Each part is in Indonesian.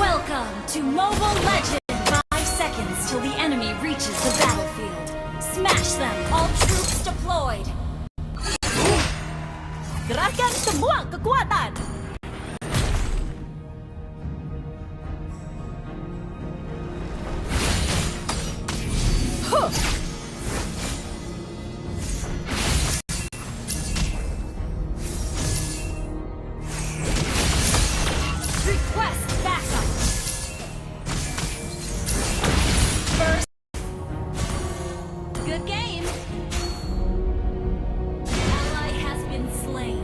Welcome to Mobile Legends! 5 seconds till the enemy reaches the battlefield. Smash them! All troops deployed! Kerahkan semua kekuatan! Request backup! First... Good game! Ally has been slain.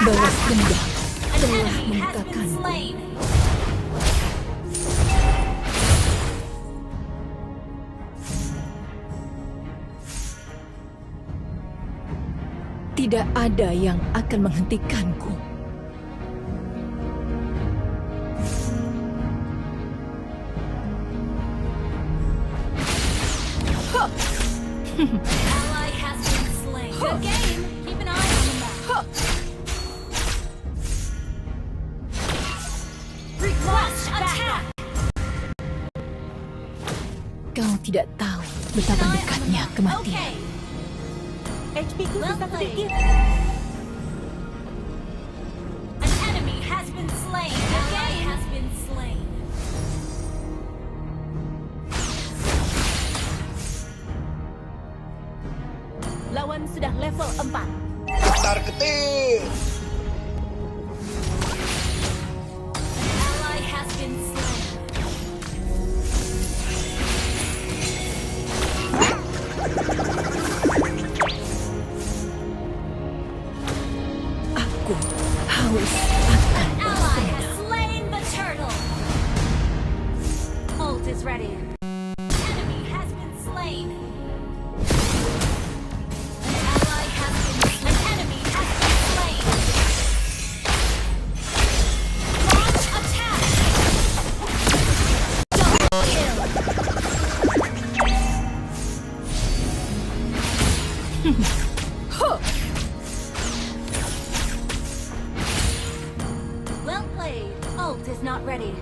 Balas dendam An telah enemy has been membutakanku. slain. Tidak ada yang akan menghentikanku. Ally has been slain. Good game! Keep an eye on the map. Request attack! Kau tidak tahu betapa dekatnya kematian. Okay. HP-ku Well sisa played. sedikit. An enemy has been slain. Good game has been slain. Lawan sudah level 4. Tar ketik. Ally has been slain. Aku haus akan Ally balas has dendam. slain the turtle. Ult is ready. Enemy has been slain. Ally has been slain. An enemy has been slain. Launch attack. Double kill. Well played. Ult is not ready.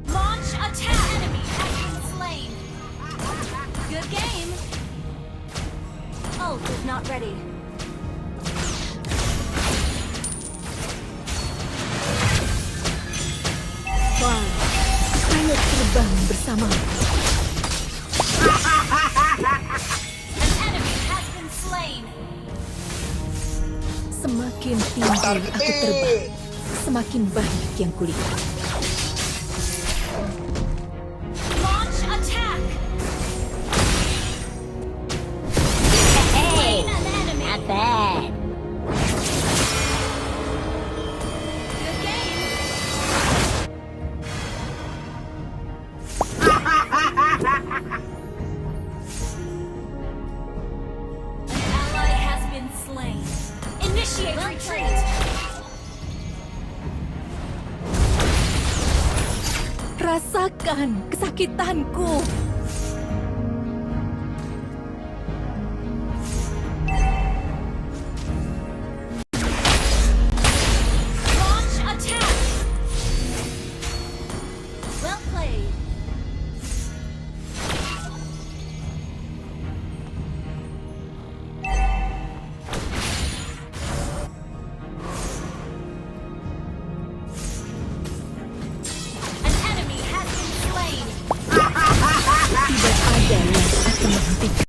Launch attack. Enemy has been slain. Good game. Ult is not ready. Wah, ayo terbang bersama. An enemy has been slain. Semakin Tar tinggi aku terbang, ketik. semakin banyak yang kulihat. Launch attack. Slain an enemy. Not bad. Good game. An ally has been slain. Initiate retreat. Rasakan kesakitanku. Launch attack. Well played. An enemy has been slain. Tidak ada yang akan menghentikan.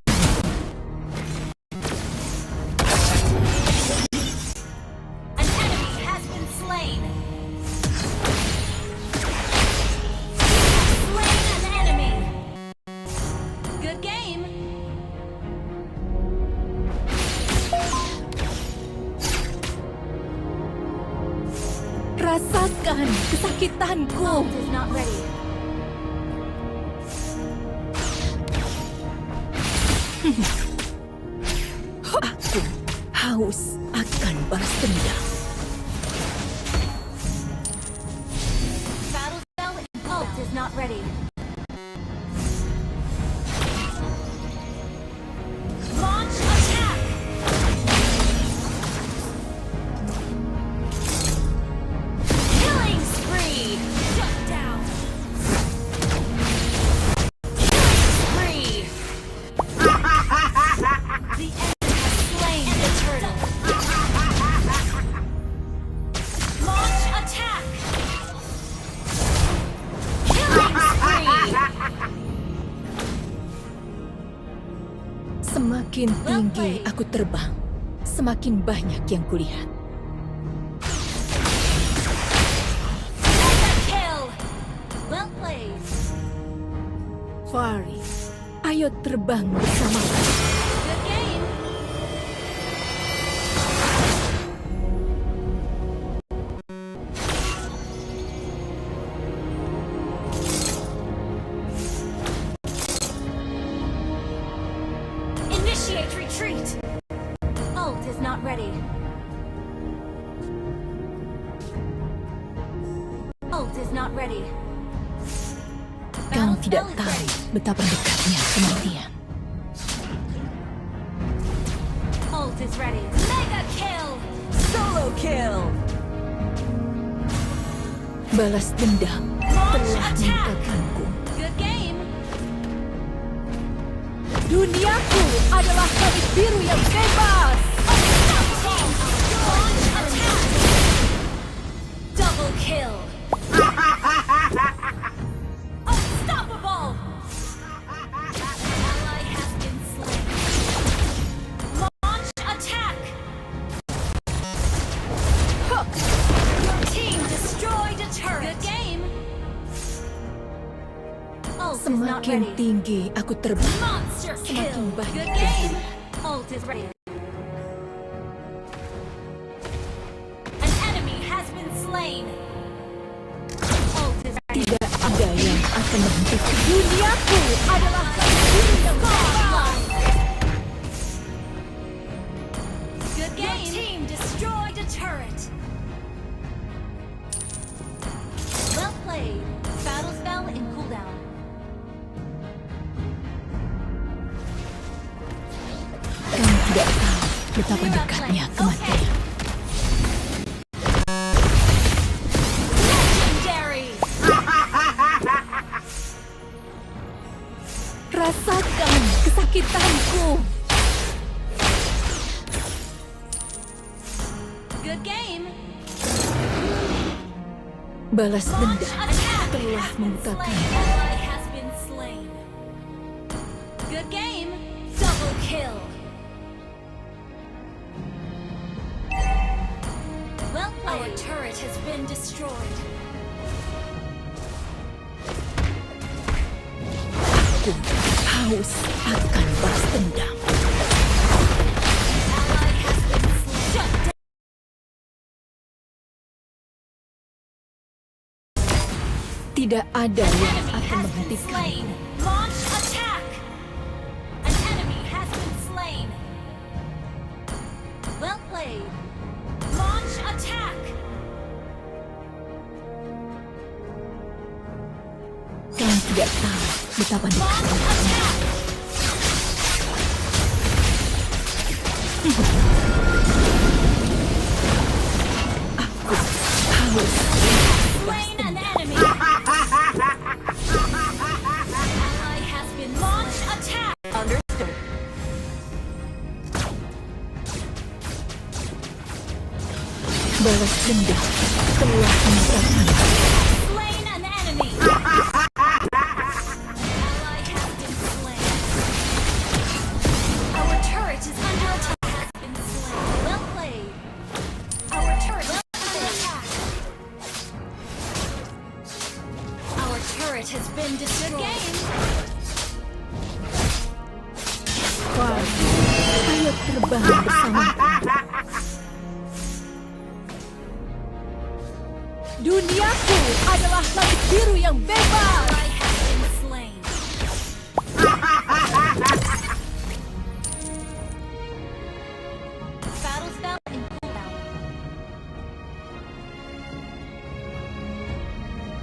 An enemy has been slain. Slain an enemy. Good game. Rasakan kesakitanku. Ult is not ready. Aku haus akan balas dendam. Battle cell ult is not ready. Semakin tinggi aku terbang, semakin banyak yang kulihat. Mega kill. Well played. Fari, ayo terbang bersamaku. Good game. Initiate retreat. Ult is not ready. Ult is not ready. Kau Battle tidak spell is tahu ready. betapa dekatnya kematian. Ult is ready. Mega kill. Solo kill. Balas dendam Launch telah attack. meninggalkanku. Good game. Duniaku adalah langit biru yang bebas. Launch attack. Double kill. Unstoppable. Ally has been slain. Launch attack. Your team destroyed a turret. Good game. Ult is not Semakin ready. tinggi aku terbang, Monster kill. semakin banyak Good yang game. kulihat. Ult is ready. An enemy has been slain. Ult is ready. Tidak ada yang akan menghentikan. Duniaku adalah langit biru yang bebas. Good game. Your team destroyed a turret. Well played. Battle spell in cooldown. Kau tidak tahu betapa dekatnya kematian. Legendary. Rasakan kesakitanku. Good game. Balas Launch dendam attack. telah Has been slain. membutakan. Ally has been slain. Good game. Double kill. Well played. Our turret has been destroyed. Aku haus akan balas dendam. Ally has been slain. Shut down. Tidak ada yang Enemy akan has been menghentikan. slain. Launch attack. An enemy has been slain. Well played. Launch attack. Kau tidak tahu betapa Launch dekatnya. attack. Haus. Slain an enemy. Ally has been launch attack. Understood. Balas dendam telah membutakan. Slain an enemy. Ally has been slain. Our turret is under attack. Has been slain. Well played. Our turret is under attack. Our turret has been destroyed. Good game. Fari, ayo terbang bersamaku. Duniaku adalah langit biru yang bebas. Ally has been slain. Battle spell in cooldown.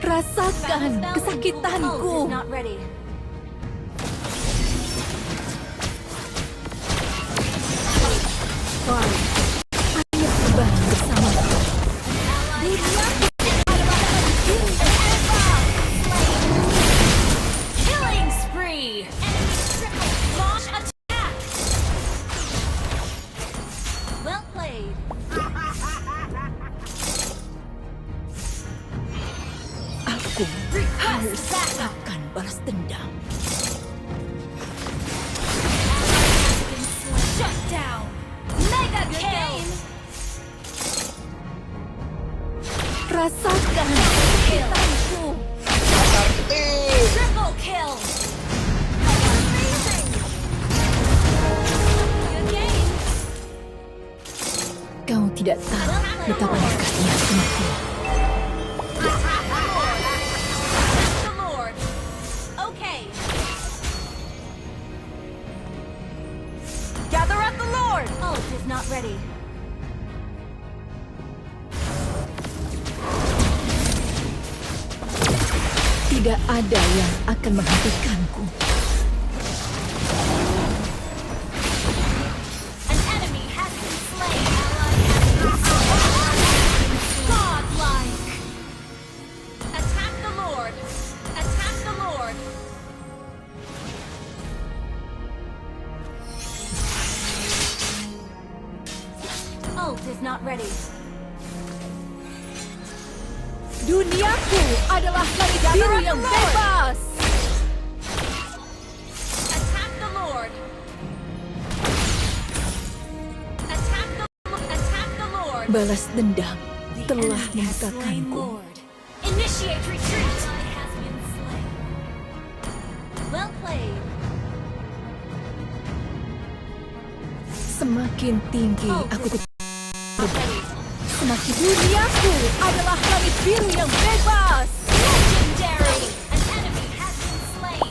Rasakan kesakitanku. Ult is not ready. Fari, ayo terbang bersamaku. Ally has Duniaku adalah langit biru yang bebas. killing spree. Enemy triple launch attack. Well played. Aku Request haus backup. akan balas dendam. Ally has been Rasakan kesakitanku. Latar ketir. Triple kill. Good game. Kau tidak tahu betapa dekatnya denganku. The Lord. Okay. Gather up the Lord. Ult is not ready. Tidak ada yang akan menghentikanku. An enemy has been slain. Godlike. Attack the Lord. Attack the Lord. Ult is not ready. Duniaku adalah langit biru yang bebas. Attack the Lord. Attack the Lord. Balas dendam The telah enemy has slain membutakanku. Lord. Initiate retreat. It has been slain. Well played. Semakin tinggi aku Ready. semakin duniaku adalah langit biru yang bebas. Legendary. An enemy has been slain.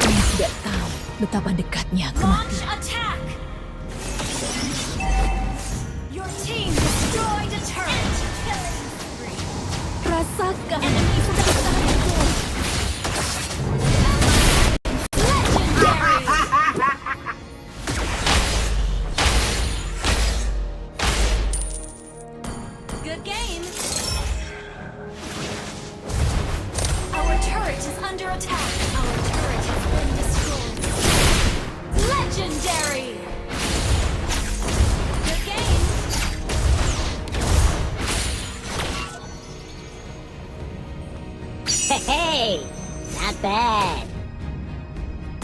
Kau tidak tahu betapa dekatnya Launch kematian. attack. Your team destroyed a turret. Killing spree. Rasakan Enemy kesakitanku. Legendary. Good game. Our turret is under attack. Our turret has been destroyed. Legendary. Good game. Hey, not bad.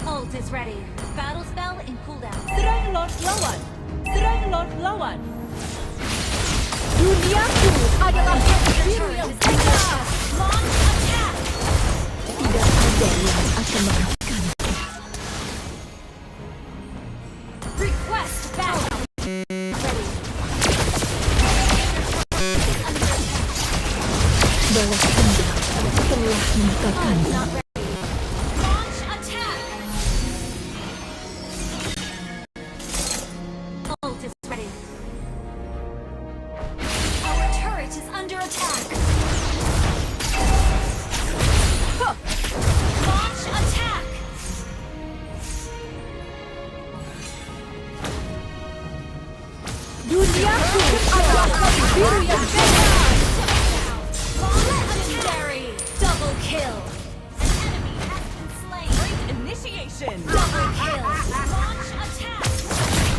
Ult is ready. Battle spell in cooldown. Serang Lord lawan. Serang Lord lawan. duniaku adalah langit biru yang bebas. Launch attack. Tidak ada yang akan menghentikanku. Request battle. Ready. Balas dendam telah membutakanku. Not ready. Launch attack. Ult is ready. Our turret is under attack. Launch attack. Duniaku adalah langit biru yang bebas. Legendary. Double kill. An enemy has been slain. Initiation. Double kill. Launch attack.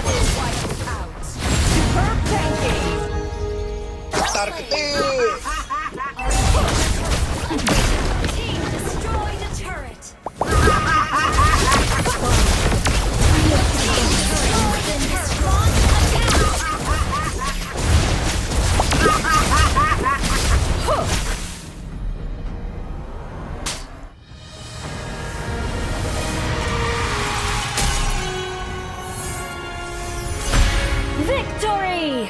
Wiped out. Superb tanking. Latar ketir. Team destroyed a turret. Launch attack. Victory!